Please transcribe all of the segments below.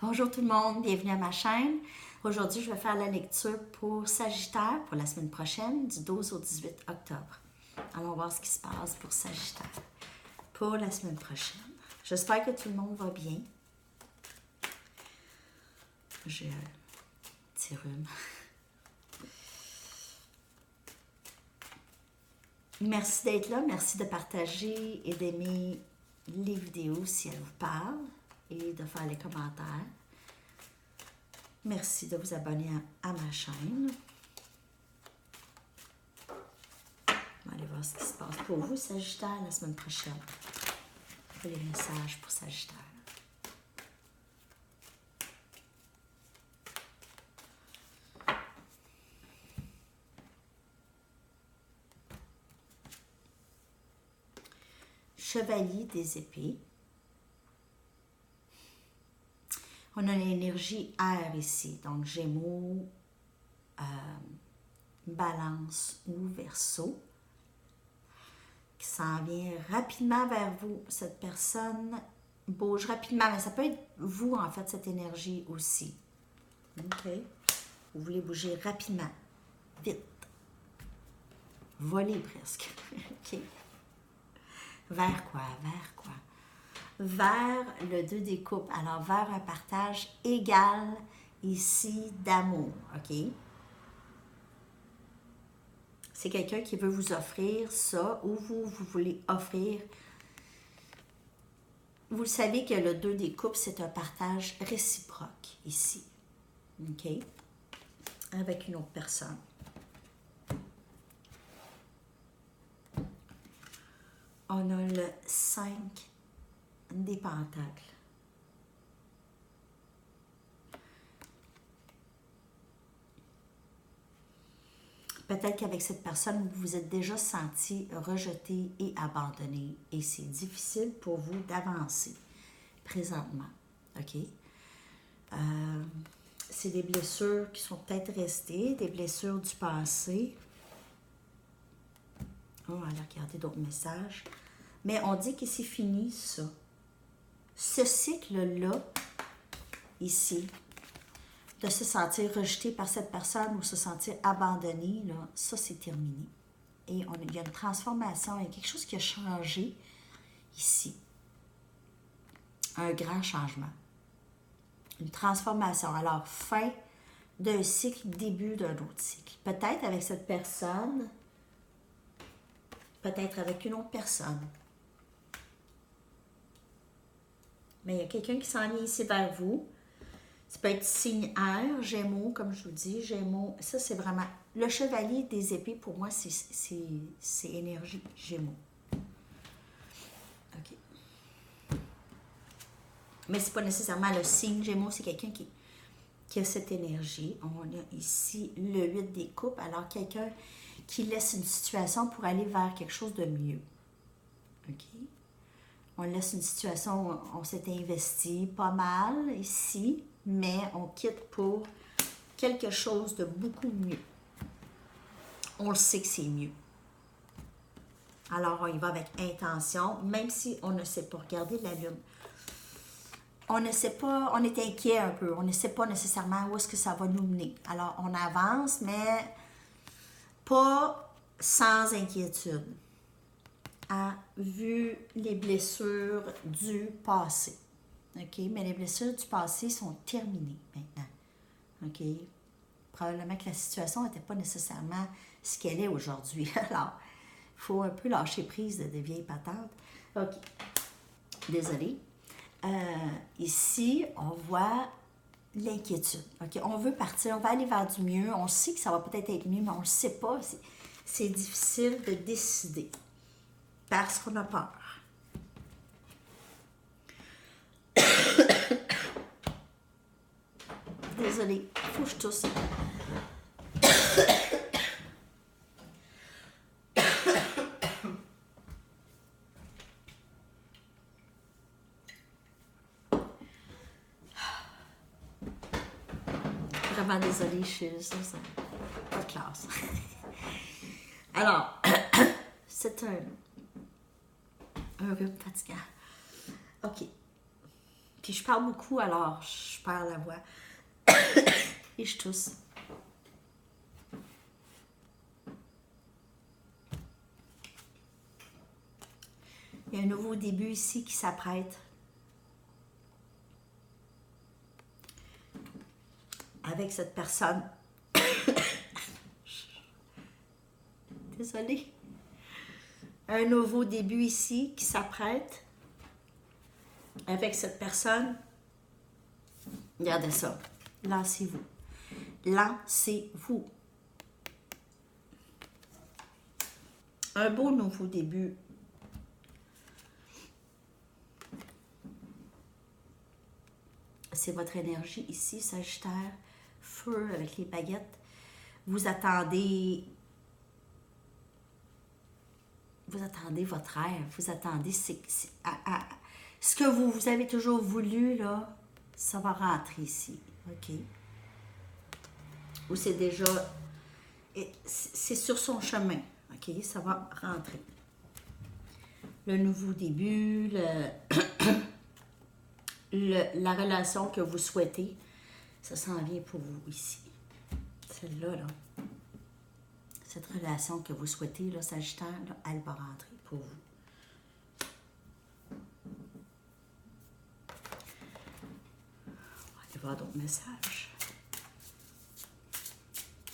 Bonjour tout le monde, bienvenue à ma chaîne. Aujourd'hui, je vais faire la lecture pour Sagittaire pour la semaine prochaine, du 12 au 18 octobre. Allons voir ce qui se passe pour Sagittaire pour la semaine prochaine. J'espère que tout le monde va bien. J'ai un petit rhume. Merci d'être là, merci de partager et d'aimer les vidéos si elles vous parlent et de faire les commentaires. Merci de vous abonner à ma chaîne. On va aller voir ce qui se passe pour vous, Sagittaire, la semaine prochaine. Les messages pour Sagittaire. Chevalier des épées. On a l'énergie air ici, donc Gémeaux, Balance ou Verseau, qui s'en vient rapidement vers vous. Cette personne bouge rapidement, mais ça peut être vous, en fait, cette énergie aussi. OK? Vous voulez bouger rapidement, vite. Voler presque. OK? Vers quoi? Vers quoi? Vers le 2 des coupes. Alors, vers un partage égal ici d'amour. OK? C'est quelqu'un qui veut vous offrir ça ou vous voulez offrir. Vous savez que le 2 des coupes, c'est un partage réciproque ici. OK? Avec une autre personne. On a le 5 des pentacles. Peut-être qu'avec cette personne, vous vous êtes déjà senti rejeté et abandonné. Et c'est difficile pour vous d'avancer présentement. OK? C'est des blessures qui sont peut-être restées, des blessures du passé. On va aller regarder d'autres messages. Mais on dit que c'est fini, ça. Ce cycle-là, ici, de se sentir rejeté par cette personne ou se sentir abandonné, là, ça, c'est terminé. Et il y a une transformation, il y a quelque chose qui a changé ici. Un grand changement. Une transformation. Alors, fin d'un cycle, début d'un autre cycle. Peut-être avec cette personne, peut-être avec une autre personne. Mais il y a quelqu'un qui s'en vient ici vers vous. Ça peut être signe air, Gémeaux, comme je vous dis. Gémeaux, ça c'est vraiment... Le chevalier des épées, pour moi, c'est énergie Gémeaux. OK. Mais c'est pas nécessairement le signe Gémeaux, c'est quelqu'un qui a cette énergie. On a ici le 8 des coupes. Alors, quelqu'un qui laisse une situation pour aller vers quelque chose de mieux. OK? On laisse une situation où on s'est investi pas mal ici, mais on quitte pour quelque chose de beaucoup mieux. On le sait que c'est mieux. Alors, on y va avec intention, même si on ne sait pas. Regardez la lune. On ne sait pas, on est inquiet un peu. On ne sait pas nécessairement où est-ce que ça va nous mener. Alors, on avance, mais pas sans inquiétude. Vu les blessures du passé. OK? Mais les blessures du passé sont terminées maintenant. OK? Probablement que la situation n'était pas nécessairement ce qu'elle est aujourd'hui. Alors, il faut un peu lâcher prise de vieilles patentes. OK. Désolée. Ici, on voit l'inquiétude. OK? On veut partir, on va aller vers du mieux. On sait que ça va peut-être être mieux, mais on ne le sait pas. C'est difficile de décider. Parce qu'on a peur. Désolée, il faut que je tousse. Vraiment désolée, je suis ça, pas de classe. Alors, c'est un rhume fatigant. OK. Puis je parle beaucoup, alors je perds la voix. Et je tousse. Il y a un nouveau début ici qui s'apprête. Avec cette personne. Désolée. Un nouveau début ici qui s'apprête. Avec cette personne. Regardez ça. Lancez-vous. Lancez-vous. Un beau nouveau début. C'est votre énergie ici, Sagittaire. Feu avec les baguettes. Vous attendez votre rêve. Vous attendez ce que vous avez toujours voulu, là, ça va rentrer ici. OK? Ou c'est déjà... C'est sur son chemin. OK? Ça va rentrer. Le nouveau début, la relation que vous souhaitez, ça s'en vient pour vous ici. Celle-là, là. Cette relation que vous souhaitez, là, Sagittaire, là, elle va rentrer pour vous. On va aller voir d'autres messages.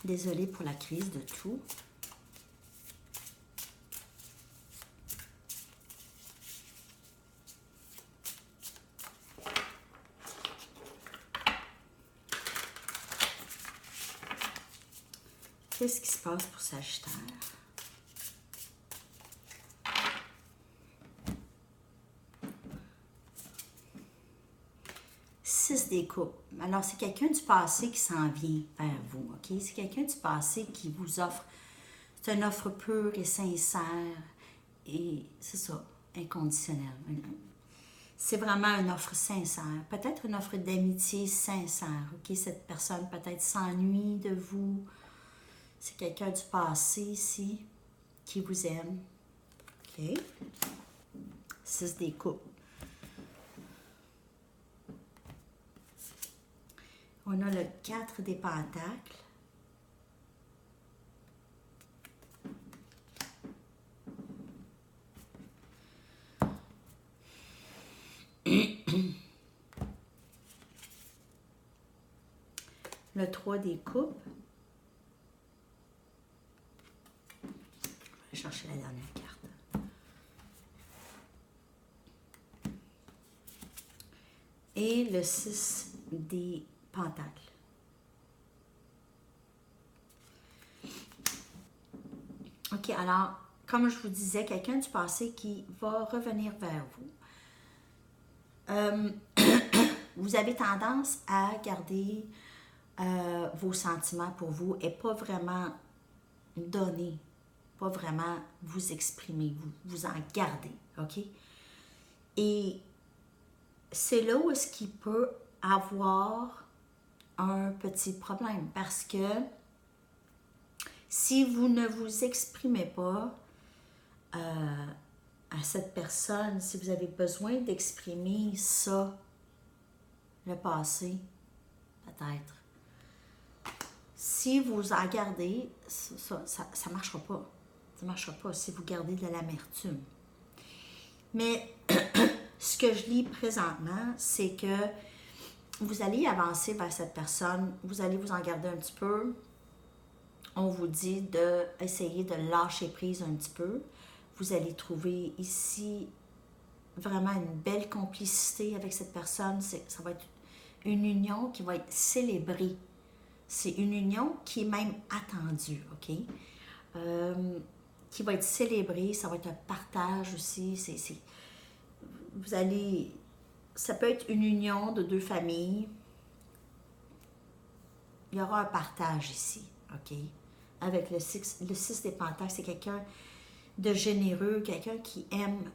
Désolée pour la crise de tout. Qu'est-ce qui se passe pour Sagittaire? Six des coupes. Alors, c'est quelqu'un du passé qui s'en vient vers vous, OK? C'est quelqu'un du passé qui vous offre... C'est une offre pure et sincère. Et c'est ça, inconditionnelle. C'est vraiment une offre sincère. Peut-être une offre d'amitié sincère, OK? Cette personne peut-être s'ennuie de vous. C'est quelqu'un du passé ici qui vous aime. OK? 6 des coupes. On a le 4 des pentacles. Le 3 des coupes. Je vais chercher la dernière carte. Et le 6 des pentacles. OK, alors, comme je vous disais, quelqu'un du passé qui va revenir vers vous. Vous avez tendance à garder vos sentiments pour vous et pas vraiment donner, pas vraiment vous exprimer, vous en garder, OK? Et c'est là où est-ce qu'il peut avoir un petit problème parce que si vous ne vous exprimez pas à cette personne, si vous avez besoin d'exprimer ça, le passé, peut-être. Si vous en gardez, ça ne marchera pas. Ça ne marchera pas si vous gardez de l'amertume. Mais ce que je lis présentement, c'est que vous allez avancer vers cette personne, vous allez vous en garder un petit peu. On vous dit d'essayer de lâcher prise un petit peu. Vous allez trouver ici vraiment une belle complicité avec cette personne. Ça va être une union qui va être célébrée. C'est une union qui est même attendue, OK? Qui va être célébrée. Ça va être un partage aussi. Vous allez... Ça peut être une union de deux familles. Il y aura un partage ici, OK? Avec le 6 des pentacles, c'est quelqu'un de généreux, quelqu'un qui aime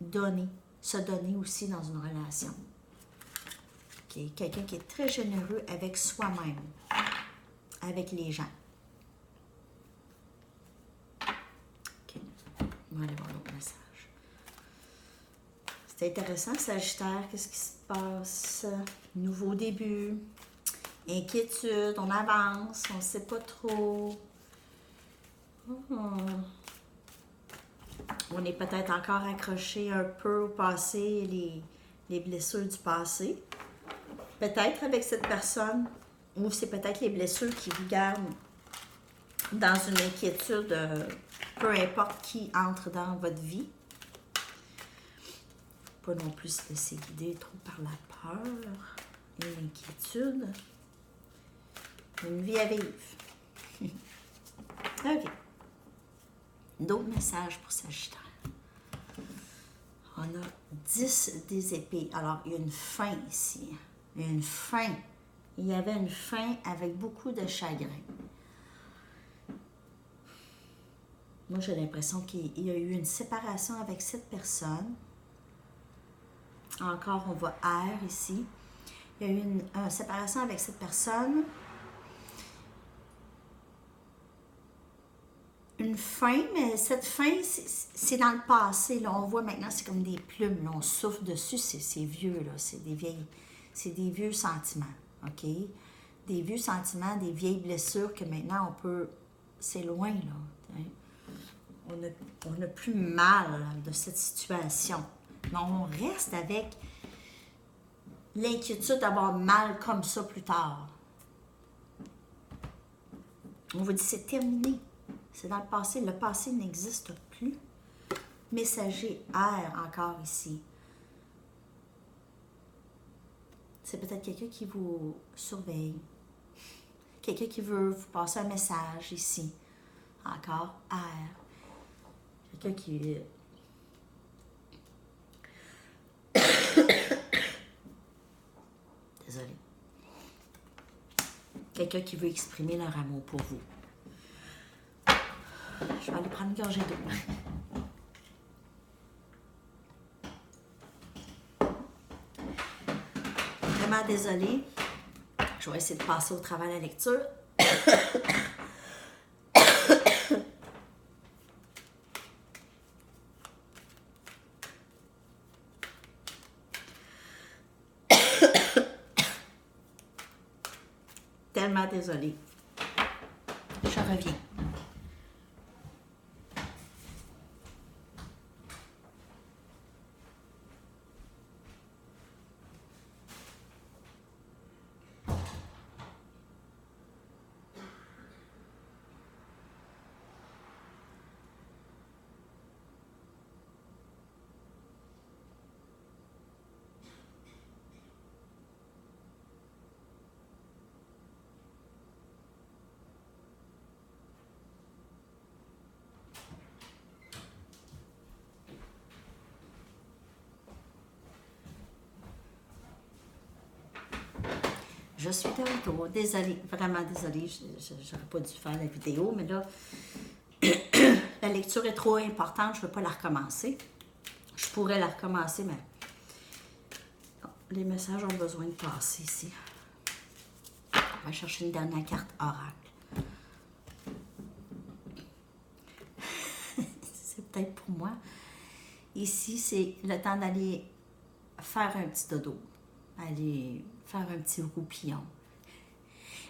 donner, se donner aussi dans une relation. Okay? Quelqu'un qui est très généreux avec soi-même, avec les gens. OK. On va aller voir l'autre message. C'est intéressant, Sagittaire. Qu'est-ce qui se passe? Nouveau début. Inquiétude. On avance. On ne sait pas trop. On est peut-être encore accroché un peu au passé, les blessures du passé. Peut-être avec cette personne. Ou c'est peut-être les blessures qui vous gardent dans une inquiétude, peu importe qui entre dans votre vie. Pas non plus se laisser guider trop par la peur et l'inquiétude. Une vie à vivre. OK. D'autres messages pour Sagittaire. On a 10 des épées. Alors, il y a une fin ici. Il y a une fin. Il y avait une fin avec beaucoup de chagrin. Moi, j'ai l'impression qu'il y a eu une séparation avec cette personne. Encore, on voit air ici. Il y a eu une séparation avec cette personne. Une fin, mais cette fin, c'est dans le passé. Là, on voit maintenant, c'est comme des plumes. Là, on souffle dessus, c'est vieux. Là, c'est des vieux sentiments. OK? Des vieux sentiments, des vieilles blessures que maintenant, on peut... C'est loin, là. Hein? On n'a plus mal de cette situation. Mais on reste avec l'inquiétude d'avoir mal comme ça plus tard. On vous dit, c'est terminé. C'est dans le passé. Le passé n'existe plus. Messager air encore ici. C'est peut-être quelqu'un qui vous surveille. Quelqu'un qui veut vous passer un message ici. Encore air. Quelqu'un qui... Désolée. Quelqu'un qui veut exprimer leur amour pour vous. Je vais aller prendre une gorgée d'eau. Vraiment désolée. Je vais essayer de passer au travers de la lecture. Tellement désolée. Je reviens. Je suis de retour. Désolée, vraiment désolée. J'aurais pas dû faire la vidéo, mais là, la lecture est trop importante. Je ne veux pas la recommencer. Je pourrais la recommencer, mais bon, les messages ont besoin de passer ici. On va chercher une dernière carte oracle. C'est peut-être pour moi. Ici, c'est le temps d'aller faire un petit dodo. Aller faire un petit roupillon.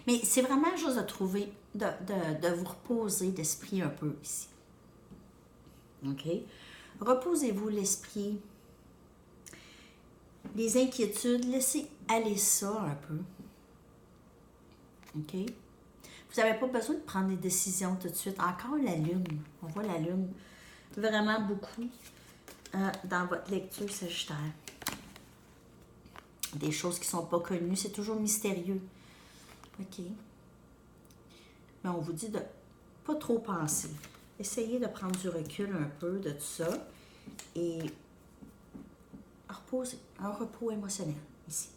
Mais c'est vraiment juste de trouver, de vous reposer l'esprit un peu ici. OK? Reposez-vous l'esprit. Les inquiétudes, laissez aller ça un peu. OK? Vous n'avez pas besoin de prendre des décisions tout de suite. Encore la lune. On voit la lune vraiment beaucoup dans votre lecture Sagittaire. Des choses qui ne sont pas connues, c'est toujours mystérieux. OK? Mais on vous dit de pas trop penser. Essayez de prendre du recul un peu de tout ça et reposer, un repos émotionnel ici.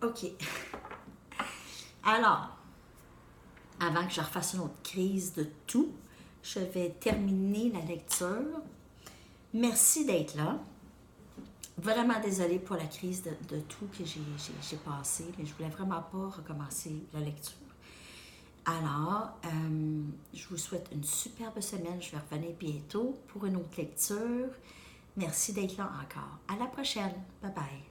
OK. Alors, avant que je refasse une autre crise de tout, je vais terminer la lecture. Merci d'être là. Vraiment désolée pour la crise de tout que j'ai passé, mais je voulais vraiment pas recommencer la lecture. Alors, je vous souhaite une superbe semaine. Je vais revenir bientôt pour une autre lecture. Merci d'être là encore. À la prochaine. Bye bye.